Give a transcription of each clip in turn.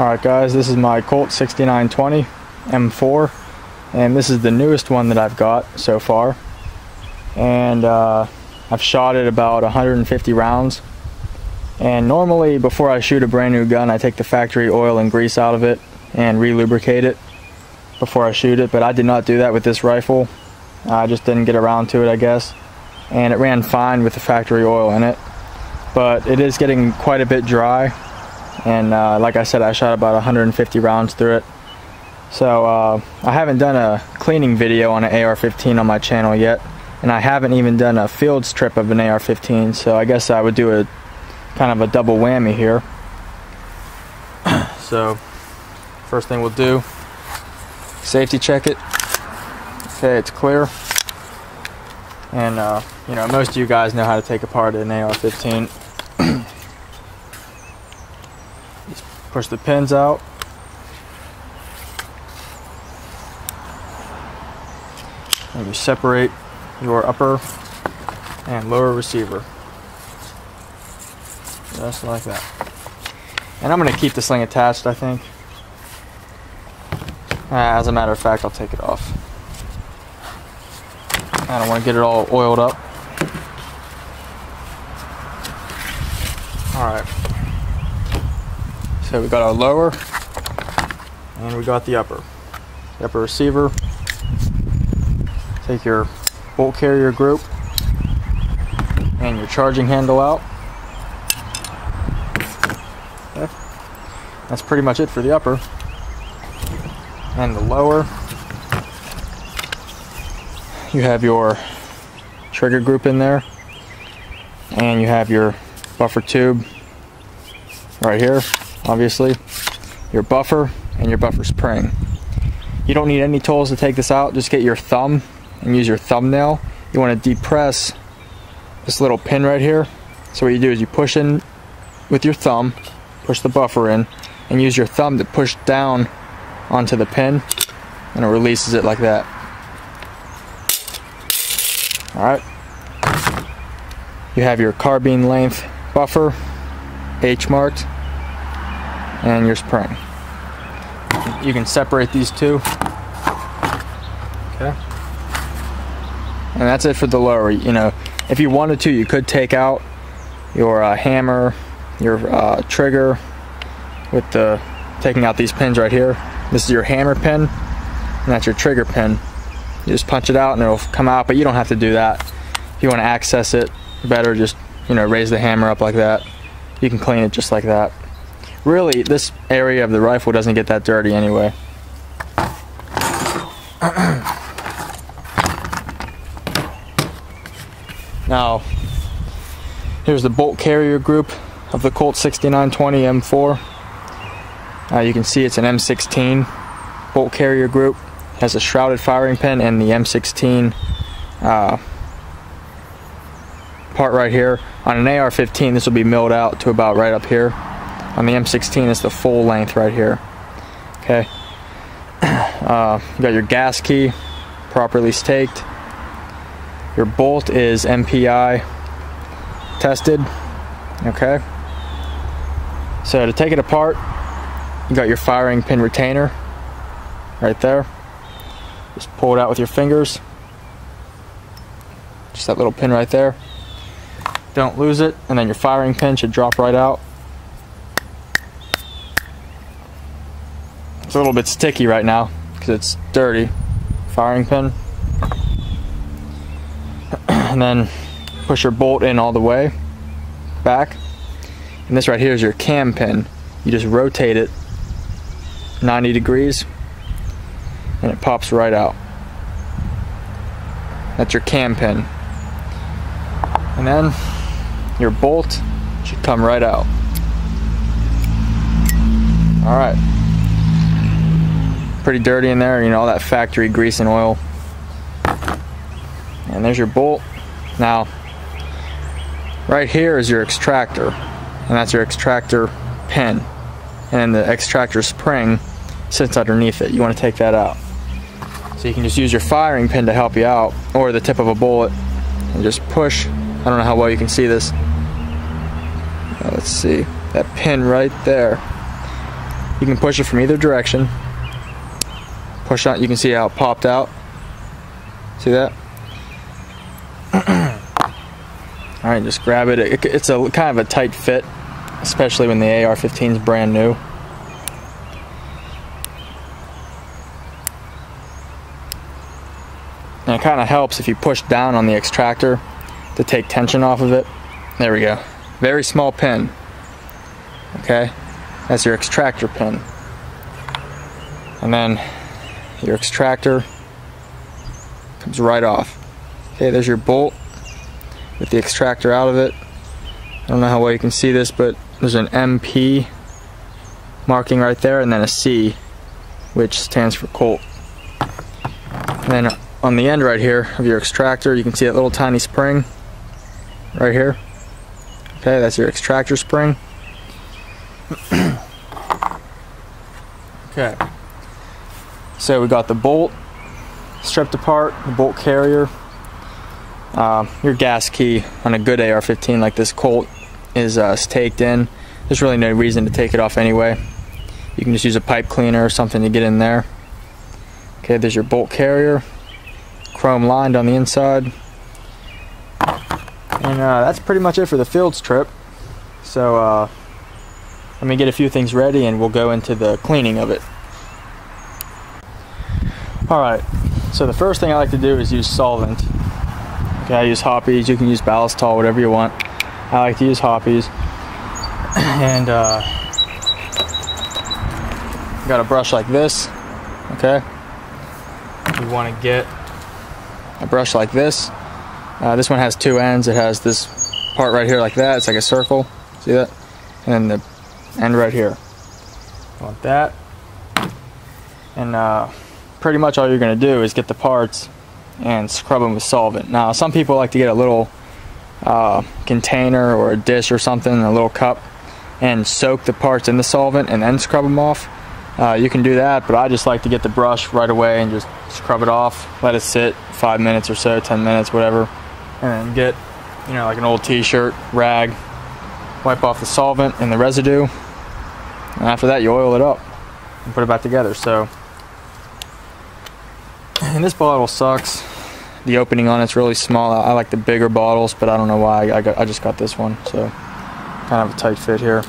Alright guys, this is my Colt 6920 M4, and this is the newest one that I've got so far. And I've shot it about 150 rounds. And normally before I shoot a brand new gun, I take the factory oil and grease out of it and re-lubricate it before I shoot it, but I did not do that with this rifle. I just didn't get around to it, I guess. And it ran fine with the factory oil in it, but it is getting quite a bit dry. And like I said, I shot about 150 rounds through it. So I haven't done a cleaning video on an AR-15 on my channel yet, and I haven't even done a field strip of an AR-15, so I guess I would do a kind of a double whammy here. So first thing we'll do, safety check it. Okay, it's clear. And you know, most of you guys know how to take apart an AR-15. Just push the pins out. And you separate your upper and lower receiver. Just like that. And I'm going to keep the sling attached, I think. As a matter of fact, I'll take it off. I don't want to get it all oiled up. Alright. So we got our lower, and we got the upper. The upper receiver. Take your bolt carrier group and your charging handle out. Okay. That's pretty much it for the upper. And the lower, you have your trigger group in there, and you have your buffer tube right here, obviously, your buffer and your buffer spring. You don't need any tools to take this out. Just get your thumb and use your thumbnail. You want to depress this little pin right here. So what you do is you push in with your thumb, push the buffer in, and use your thumb to push down onto the pin, and it releases it like that. Alright. You have your carbine length buffer, H marked, and your spring. You can separate these two. Okay. And that's it for the lower. You know, if you wanted to, you could take out your hammer, your trigger, with the taking out these pins right here. This is your hammer pin, and that's your trigger pin. You just punch it out and it'll come out, but you don't have to do that. If you want to access it better, just, you know, raise the hammer up like that. You can clean it just like that. Really, this area of the rifle doesn't get that dirty anyway. Now, here's the bolt carrier group of the Colt 6920 M4. You can see it's an M16 bolt carrier group. It has a shrouded firing pin and the M16 part right here. On an AR-15, this will be milled out to about right up here. On the M16, it's the full length right here. Okay. You got your gas key properly staked. Your bolt is MPI tested. Okay. So to take it apart, you got your firing pin retainer right there. Just pull it out with your fingers. Just that little pin right there. Don't lose it, and then your firing pin should drop right out. It's a little bit sticky right now because it's dirty. Firing pin. And then push your bolt in all the way back. And this right here is your cam pin. You just rotate it 90 degrees and it pops right out. That's your cam pin. And then your bolt should come right out. Alright. Pretty dirty in there, you know, all that factory grease and oil. And there's your bolt. Now, right here is your extractor, and that's your extractor pin. And the extractor spring sits underneath it. You want to take that out. So you can just use your firing pin to help you out, or the tip of a bullet, and just push. I don't know how well you can see this. Let's see, that pin right there. You can push it from either direction. Push out, you can see how it popped out. See that? Alright, just grab it. It's a kind of a tight fit, especially when the AR-15 is brand new. And it kind of helps if you push down on the extractor to take tension off of it. There we go. Very small pin. Okay, that's your extractor pin. And then your extractor comes right off. Okay, there's your bolt with the extractor out of it. I don't know how well you can see this, but there's an MP marking right there, and then a C, which stands for Colt. And then on the end right here of your extractor, you can see that little tiny spring right here. Okay, that's your extractor spring. Okay, so we got the bolt stripped apart, the bolt carrier. Your gas key on a good AR-15 like this Colt is staked in. There's really no reason to take it off anyway. You can just use a pipe cleaner or something to get in there. Okay, there's your bolt carrier, chrome lined on the inside. And that's pretty much it for the fields trip. So let me get a few things ready and we'll go into the cleaning of it. Alright, so the first thing I like to do is use solvent. Okay, I use Hoppies, you can use Ballistol, whatever you want. I like to use Hoppies. And got a brush like this, okay? You want to get a brush like this. This one has two ends. It has this part right here like that. It's like a circle. See that? And then the end right here. You want that. And pretty much all you're going to do is get the parts and scrub them with solvent. Now, some people like to get a little container or a dish or something, a little cup, and soak the parts in the solvent and then scrub them off. You can do that, but I just like to get the brush right away and just scrub it off, let it sit 5 minutes or so, 10 minutes, whatever, and then get, you know, like an old t-shirt, rag, wipe off the solvent and the residue, and after that you oil it up and put it back together. So, and this bottle sucks. The opening on it's really small. I like the bigger bottles, but I don't know why. I just got this one, so kind of a tight fit here.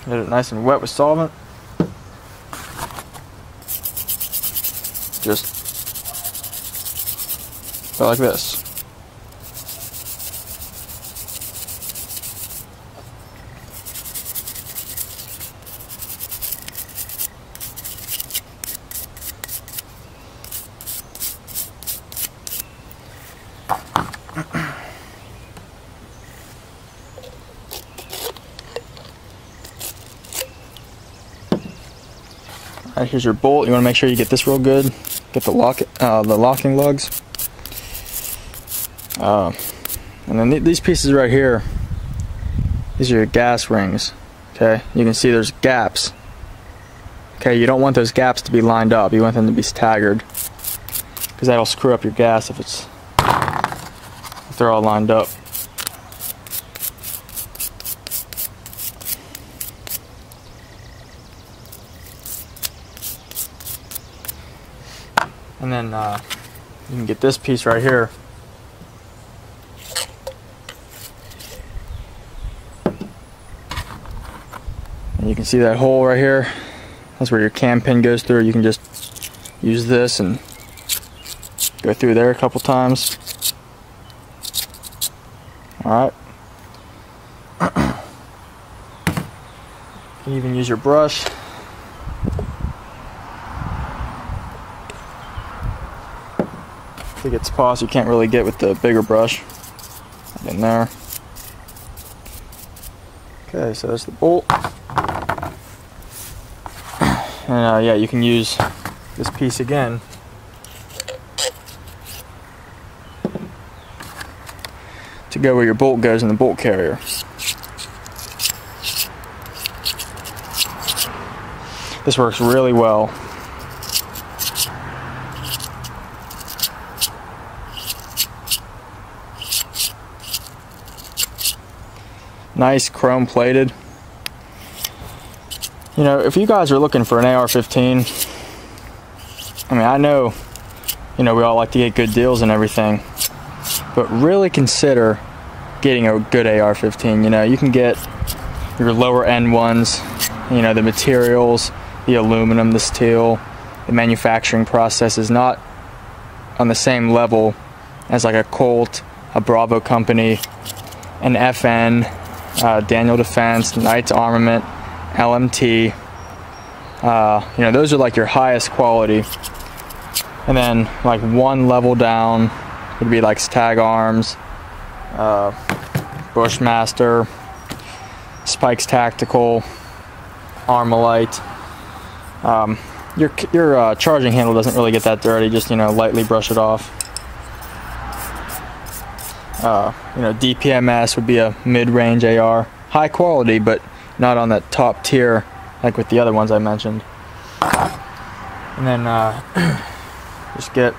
Get it nice and wet with solvent. Just go like this. Alright, here's your bolt. You want to make sure you get this real good. Get the locking lugs. And then these pieces right here, these are your gas rings. Okay, you can see there's gaps. Okay, you don't want those gaps to be lined up. You want them to be staggered, because that'll screw up your gas if they're all lined up. And then you can get this piece right here. And you can see that hole right here. That's where your cam pin goes through. You can just use this and go through there a couple times. Alright. You can even use your brush. It gets spots you can't really get with the bigger brush in there. Okay, so there's the bolt. And yeah, you can use this piece again to go where your bolt goes in the bolt carrier. This works really well. nice chrome plated. You know, if you guys are looking for an AR-15, I mean, I know, you know, we all like to get good deals and everything, but really consider getting a good AR-15. You know, you can get your lower end ones, you know, the materials, the aluminum, the steel, the manufacturing process is not on the same level as like a Colt, a Bravo Company, an FN, Daniel Defense, Knight's Armament, LMT. You know, those are like your highest quality. And then like one level down would be like Stag Arms, Bushmaster, Spikes Tactical, Armalite. Your charging handle doesn't really get that dirty, just, you know, lightly brush it off. You know, DPMS would be a mid-range AR. High quality, but not on that top tier like with the other ones I mentioned. And then just get,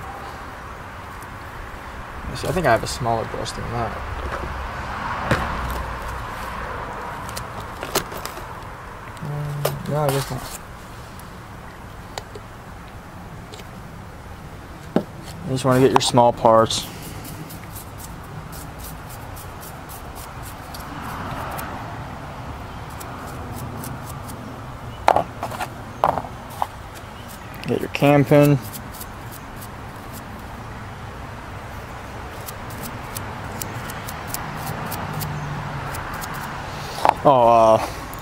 I think I have a smaller brush than that. No, I guess not. You just want to get your small parts. Get your cam pin.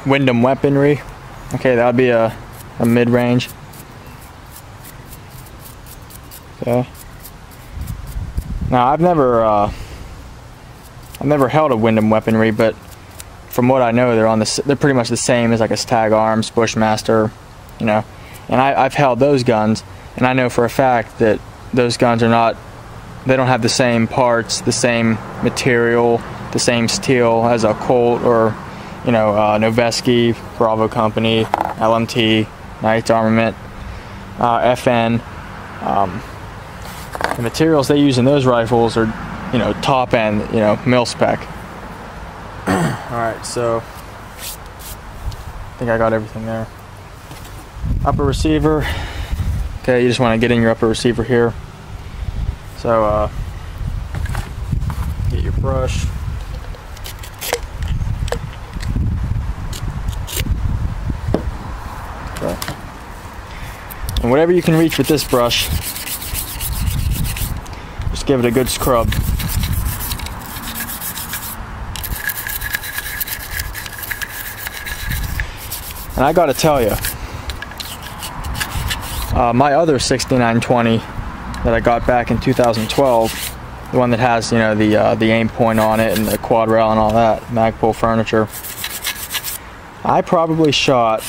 Wyndham weaponry. Okay, that would be a mid-range. Okay. Now I've never held a Wyndham weaponry, but from what I know, they're pretty much the same as like a Stag Arms, Bushmaster, you know. And I've held those guns, and I know for a fact that those guns are not, they don't have the same parts, the same material, the same steel as a Colt or, you know, Noveski, Bravo Company, LMT, Knight's Armament, FN. The materials they use in those rifles are, you know, top end, you know, mil spec. Alright, so I think I got everything there. Upper receiver. Okay, you just want to get in your upper receiver here. So get your brush. Okay. And whatever you can reach with this brush, just give it a good scrub. And I gotta tell you, my other 6920 that I got back in 2012, the one that has, you know, the aim point on it and the quad rail and all that, Magpul furniture, I probably shot,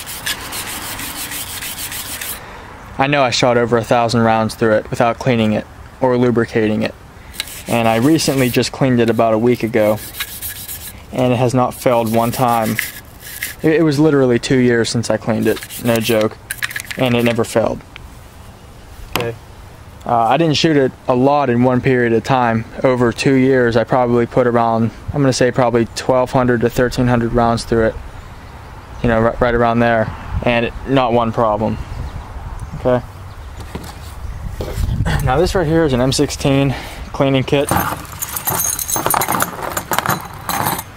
I know I shot over 1,000 rounds through it without cleaning it or lubricating it. And I recently just cleaned it about a week ago, and it has not failed one time. It was literally 2 years since I cleaned it, no joke, and it never failed. Okay. I didn't shoot it a lot in one period of time. Over 2 years, I probably put around, I'm going to say probably 1,200 to 1,300 rounds through it. You know, right around there, and not one problem. Okay. Now this right here is an M16 cleaning kit.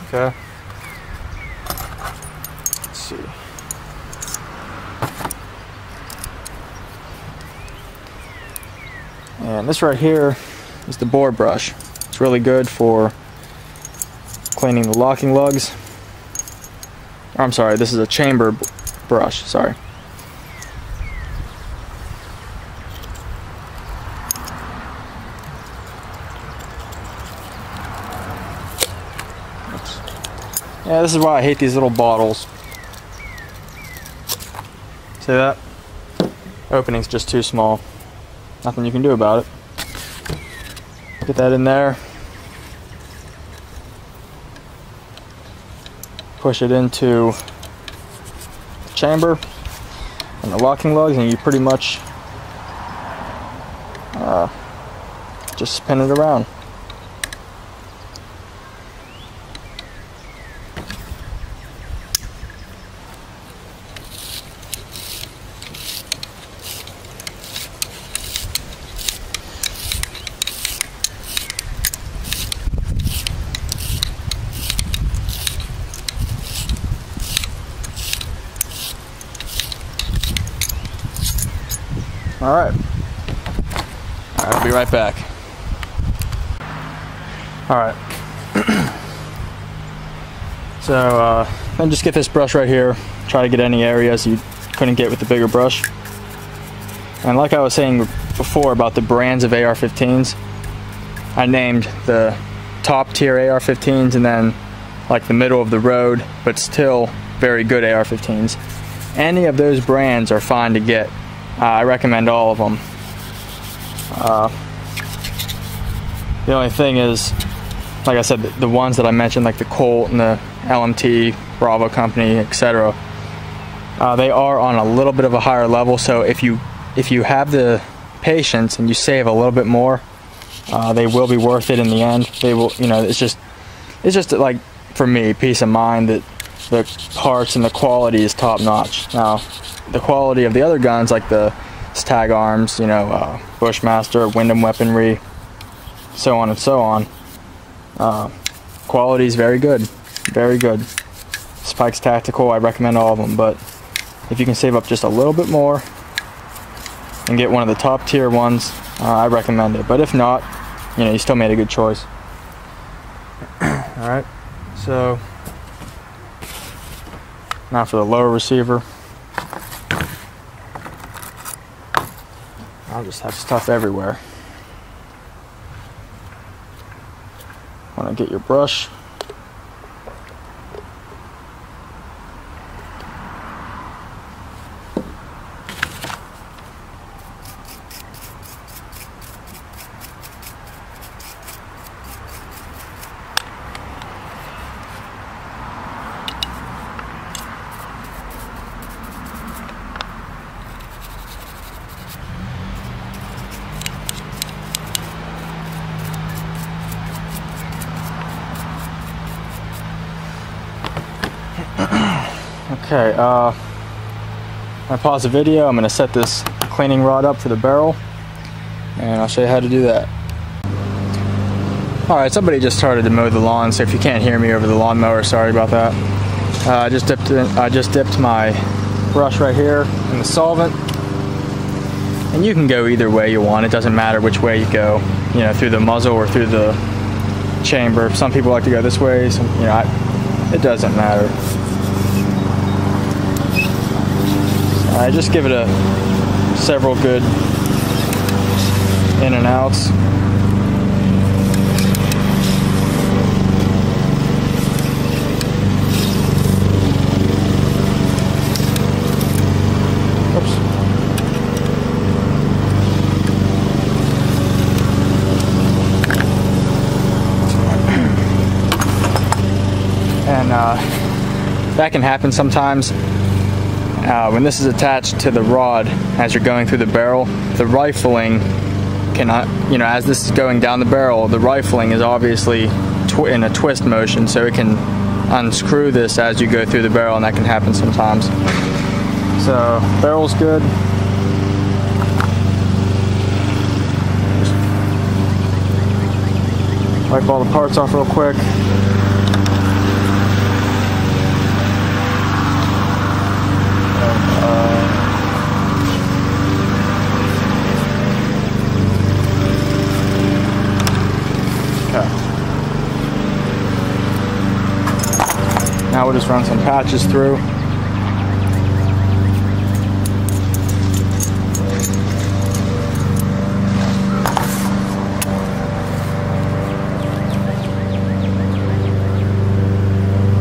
Okay. Let's see. And this right here is the bore brush. It's really good for cleaning the locking lugs. I'm sorry, this is a chamber brush, sorry. Oops. Yeah, this is why I hate these little bottles. See that? Opening's just too small. Nothing you can do about it. Get that in there. Push it into the chamber and the locking lugs, and you pretty much just spin it around. All right, I'll be right back. All right. So then just get this brush right here. Try to get any areas you couldn't get with the bigger brush. And like I was saying before about the brands of AR-15s, I named the top tier AR-15s and then like the middle of the road, but still very good AR-15s. Any of those brands are fine to get. I recommend all of them. The only thing is, like I said, the ones that I mentioned, like the Colt and the LMT, Bravo Company, etc., they are on a little bit of a higher level. So if you have the patience and you save a little bit more, they will be worth it in the end. They will, you know, it's just like, for me, peace of mind that the parts and the quality is top notch. Now, the quality of the other guns, like the Stag Arms, you know, Bushmaster, Wyndham Weaponry, so on and so on, quality is very good, very good. Spikes Tactical, I recommend all of them, but if you can save up just a little bit more and get one of the top tier ones, I recommend it. But if not, you know, you still made a good choice. Alright, so now for the lower receiver. I'll just have stuff everywhere. Want to get your brush. Okay, I'm gonna pause the video. I'm gonna set this cleaning rod up for the barrel, and I'll show you how to do that. Alright, somebody just started to mow the lawn, so if you can't hear me over the lawnmower, sorry about that. I just dipped my brush right here in the solvent, and you can go either way you want. It doesn't matter which way you go, you know, through the muzzle or through the chamber. Some people like to go this way, some, you know, it doesn't matter. I just give it several good in and outs. Oops. And that can happen sometimes. When this is attached to the rod as you're going through the barrel, the rifling cannot, you know, as this is going down the barrel, the rifling is obviously in a twist motion, so it can unscrew this as you go through the barrel, and that can happen sometimes. So, barrel's good. Just wipe all the parts off real quick. Now we'll just run some patches through.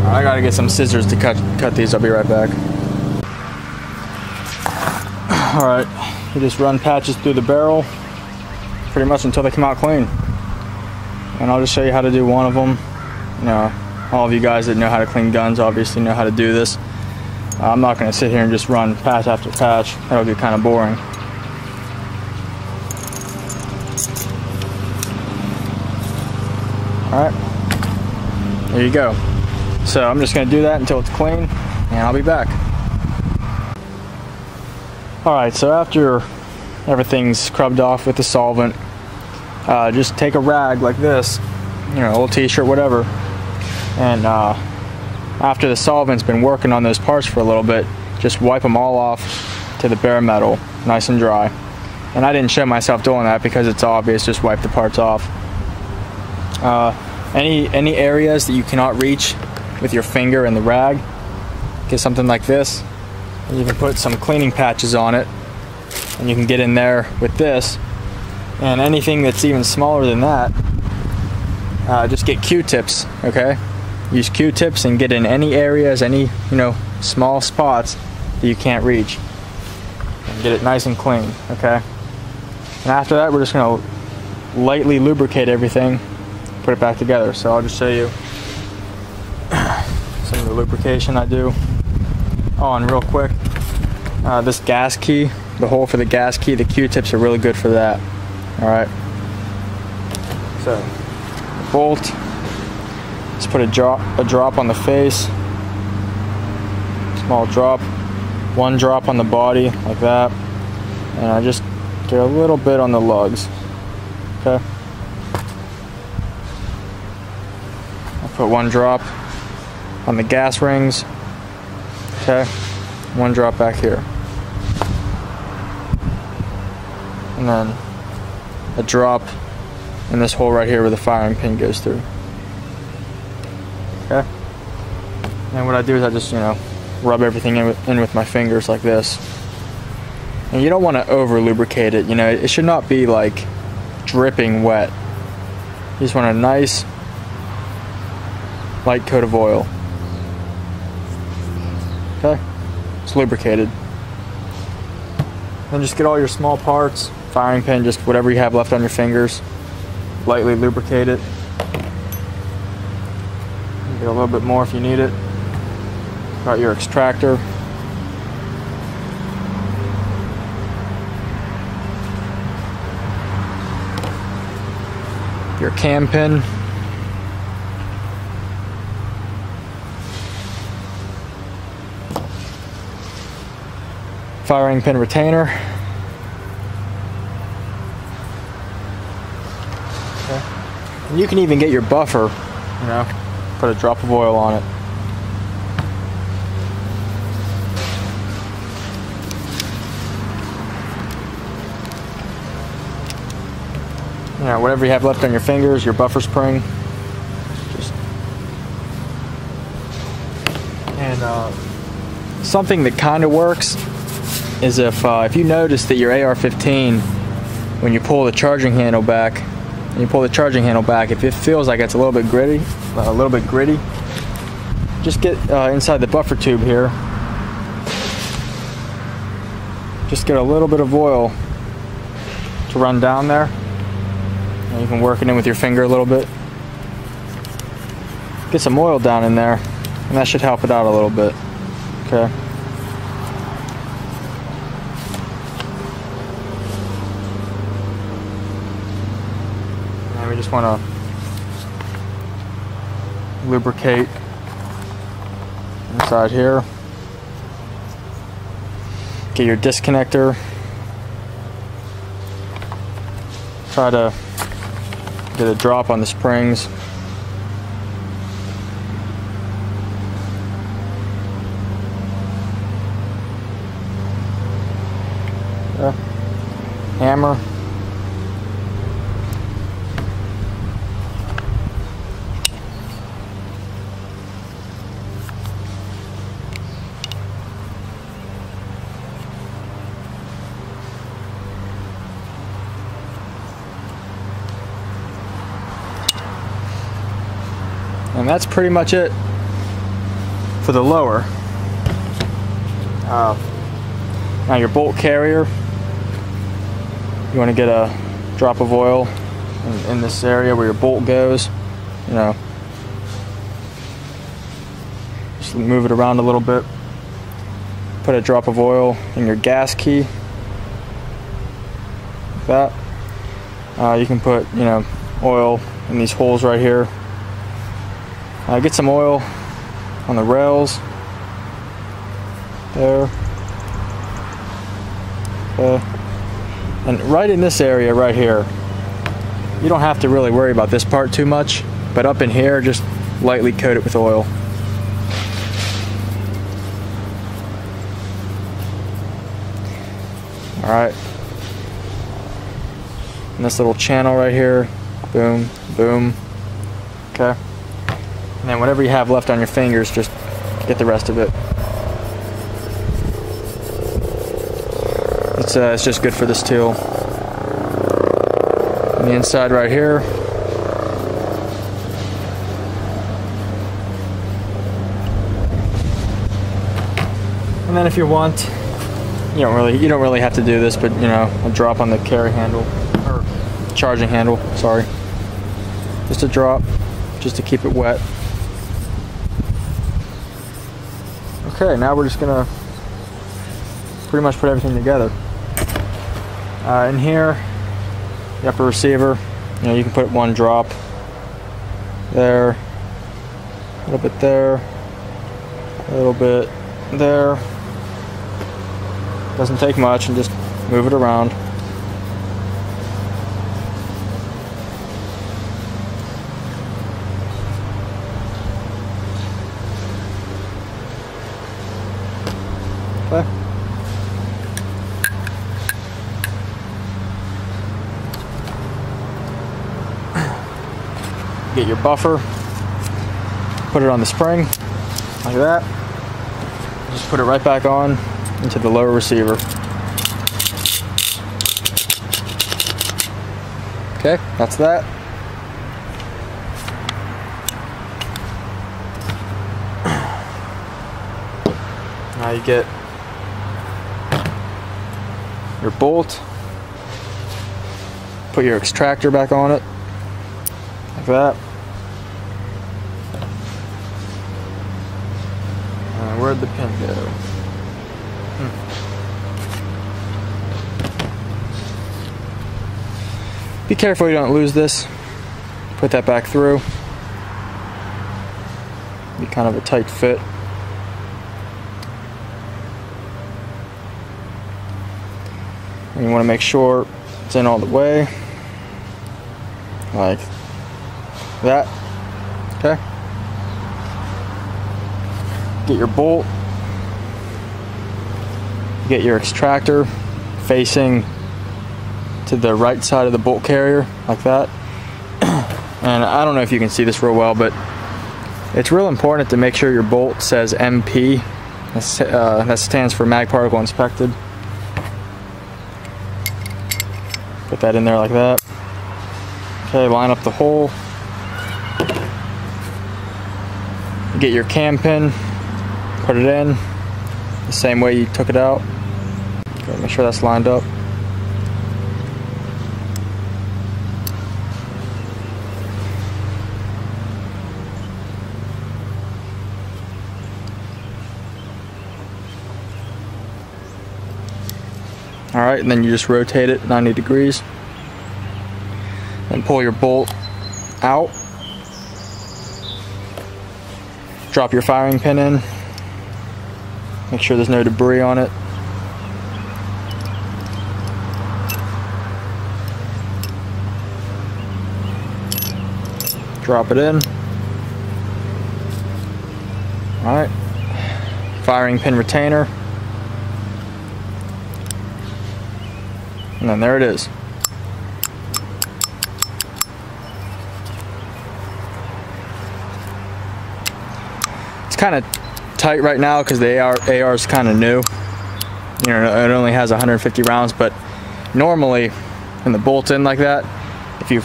I gotta get some scissors to cut these. I'll be right back. Alright, you just run patches through the barrel pretty much until they come out clean. And I'll just show you how to do one of them. You know, all of you guys that know how to clean guns obviously know how to do this. I'm not going to sit here and just run patch after patch. That would be kind of boring. Alright, there you go. So I'm just going to do that until it's clean, and I'll be back. Alright, so after everything's scrubbed off with the solvent, just take a rag like this, you know, old t-shirt, whatever, and after the solvent's been working on those parts for a little bit, just wipe them all off to the bare metal, nice and dry. And I didn't show myself doing that because it's obvious. Just wipe the parts off. Any areas that you cannot reach with your finger and the rag, get something like this. And you can put some cleaning patches on it, and you can get in there with this. And anything that's even smaller than that, just get Q-tips, okay? Use Q-tips and get in any areas, any, small spots that you can't reach. And get it nice and clean, okay? And after that, we're just gonna lightly lubricate everything, put it back together. So I'll just show you some of the lubrication I do. Oh, and real quick, this gas key, the hole for the gas key, the Q-tips are really good for that. All right. So, bolt. Let's put a drop on the face. Small drop. One drop on the body, like that. And I just get a little bit on the lugs. Okay. I'll put one drop on the gas rings. Okay. One drop back here. And then a drop in this hole right here where the firing pin goes through. Okay. And what I do is I just, rub everything in with my fingers like this. And you don't want to over lubricate it. It should not be like dripping wet. You just want a nice light coat of oil. Okay. It's lubricated. Then just get all your small parts, firing pin, just whatever you have left on your fingers, lightly lubricate it. Get a little bit more if you need it. Got your extractor. Your cam pin. Firing pin retainer. Okay. And you can even get your buffer, put a drop of oil on it. Whatever you have left on your fingers, your buffer spring. Something that kind of works is if you notice that your AR-15, when you pull the charging handle back, if it feels like it's a little bit gritty, just get inside the buffer tube here. Just get a little bit of oil to run down there. And you can work it in with your finger a little bit. Get some oil down in there, and that should help it out a little bit. Okay. And we just want to lubricate inside here. Get your disconnector. Try to get a drop on the springs. Hammer. And that's pretty much it for the lower. Now your bolt carrier, you want to get a drop of oil in this area where your bolt goes. Just move it around a little bit. Put a drop of oil in your gas key. Like that. You can put, oil in these holes right here. Get some oil on the rails. There. And right in this area right here, you don't have to really worry about this part too much, but up in here, just lightly coat it with oil. Alright. And this little channel right here, boom, boom, okay. And then whatever you have left on your fingers, just get the rest of it. It's just good for this tool. And the inside right here. And then if you want, you don't really have to do this, but you know, a drop on the carry handle or charging handle, sorry. Just a drop, just to keep it wet. Okay, now we're just gonna pretty much put everything together. In here, the upper receiver, you know, you can put one drop there, a little bit there, a little bit there. Doesn't take much, and just move it around. Okay. Get your buffer, put it on the spring, like that. Just put it right back on into the lower receiver. Okay, that's that. Now you get your bolt, put your extractor back on it, like that. Where'd the pin go? Be careful you don't lose this. Put that back through. Be kind of a tight fit. And you want to make sure it's in all the way. Like that. Okay. Get your bolt. Get your extractor facing to the right side of the bolt carrier, like that. And I don't know if you can see this real well, but it's real important to make sure your bolt says MP. That stands for mag particle inspected. Put that in there like that. Okay, line up the hole. Get your cam pin, put it in the same way you took it out. Okay, make sure that's lined up. Alright, and then you just rotate it 90 degrees. Then pull your bolt out. Drop your firing pin in. Make sure there's no debris on it. Drop it in. Alright. Firing pin retainer. And then there it is. It's kind of tight right now because the AR is kind of new. You know, it only has 150 rounds, but normally when the bolt's in like that, if you,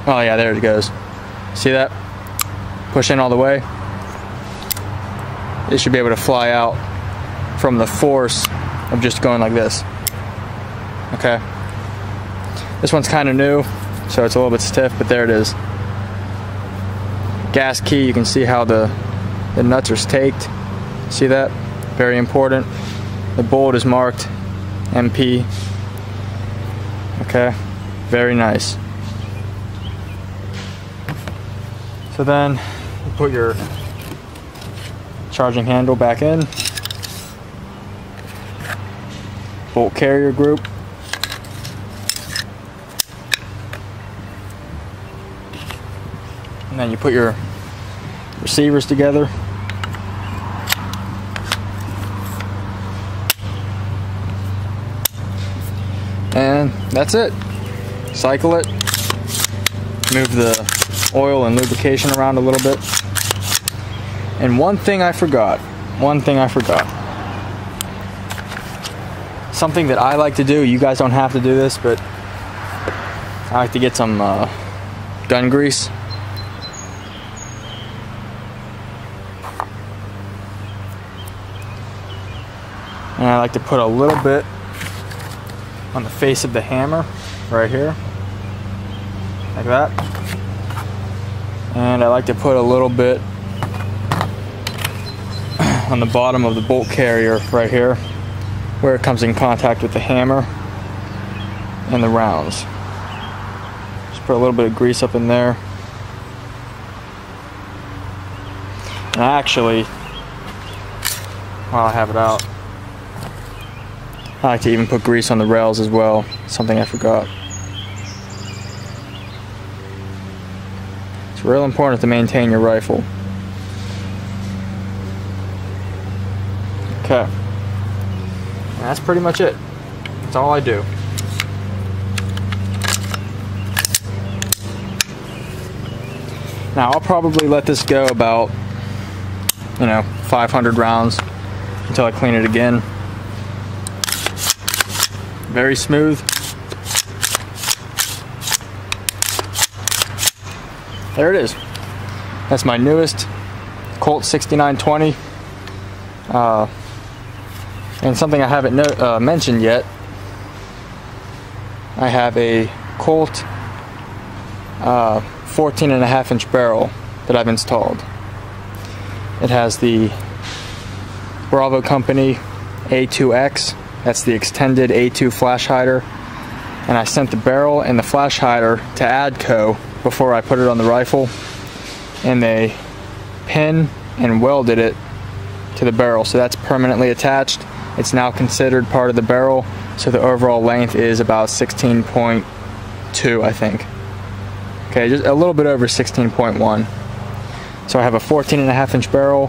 oh yeah, there it goes. See that? Push in all the way. It should be able to fly out from the force of just going like this. Okay. This one's kind of new, so it's a little bit stiff, but there it is. Gas key, you can see how the nuts are staked. See that? Very important. The bolt is marked MP. Okay, very nice. So then you put your charging handle back in. Bolt carrier group. And then you put your receivers together. And that's it. cycle it, move the oil and lubrication around a little bit. And one thing I forgot. Something that I like to do, you guys don't have to do this, but I like to get some gun grease. And I like to put a little bit on the face of the hammer, right here, like that. And I like to put a little bit on the bottom of the bolt carrier, right here, where it comes in contact with the hammer and the rounds. Just put a little bit of grease up in there. And actually, while I have it out, I like to even put grease on the rails as well, something I forgot. It's real important to maintain your rifle. Okay, and that's pretty much it. That's all I do. Now I'll probably let this go about, 500 rounds until I clean it again. Very smooth. There it is. That's my newest Colt 6920. And something I haven't mentioned yet, I have a Colt 14.5-inch barrel that I've installed. It has the Bravo Company A2X. That's the extended A2 flash hider. And I sent the barrel and the flash hider to ADCO before I put it on the rifle. And they pin and welded it to the barrel. So that's permanently attached. It's now considered part of the barrel. So the overall length is about 16.2, I think. Okay, just a little bit over 16.1. So I have a 14.5-inch barrel.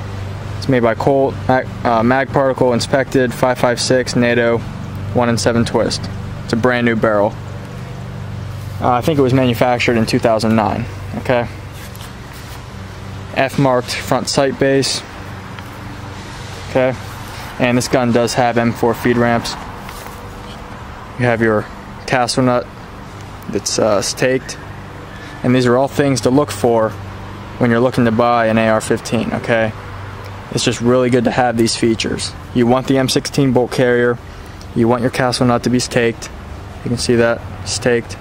It's made by Colt, mag particle inspected, 5.56 NATO, 1-in-7 twist. It's a brand new barrel. I think it was manufactured in 2009. Okay. F-marked front sight base. Okay. And this gun does have M4 feed ramps. You have your tassel nut that's staked. And these are all things to look for when you're looking to buy an AR-15, okay? It's just really good to have these features. You want the M16 bolt carrier. You want your castle nut to be staked. You can see that, staked.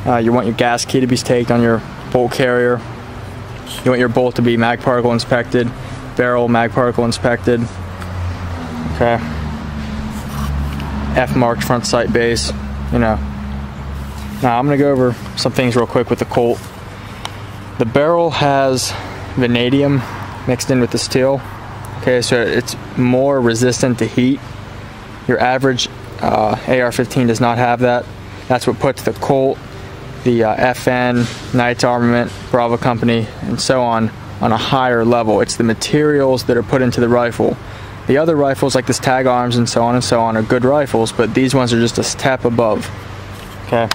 You want your gas key to be staked on your bolt carrier. You want your bolt to be mag particle inspected, barrel mag particle inspected. Okay. F-marked front sight base, Now I'm gonna go over some things real quick with the Colt. The barrel has vanadium mixed in with the steel. Okay, so it's more resistant to heat. Your average AR-15 does not have that. That's what puts the Colt, the FN, Knights Armament, Bravo Company, and so on a higher level. It's the materials that are put into the rifle. The other rifles like this Tag Arms and so on are good rifles, but these ones are just a step above. Okay.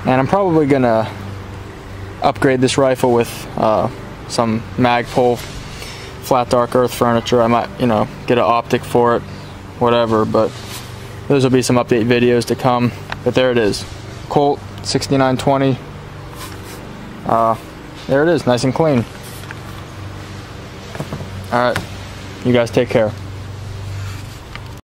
And I'm probably gonna upgrade this rifle with some Magpul flat dark earth furniture. I might, get an optic for it, whatever, but those will be some update videos to come. But there it is, Colt 6920. There it is, nice and clean. All right, you guys take care.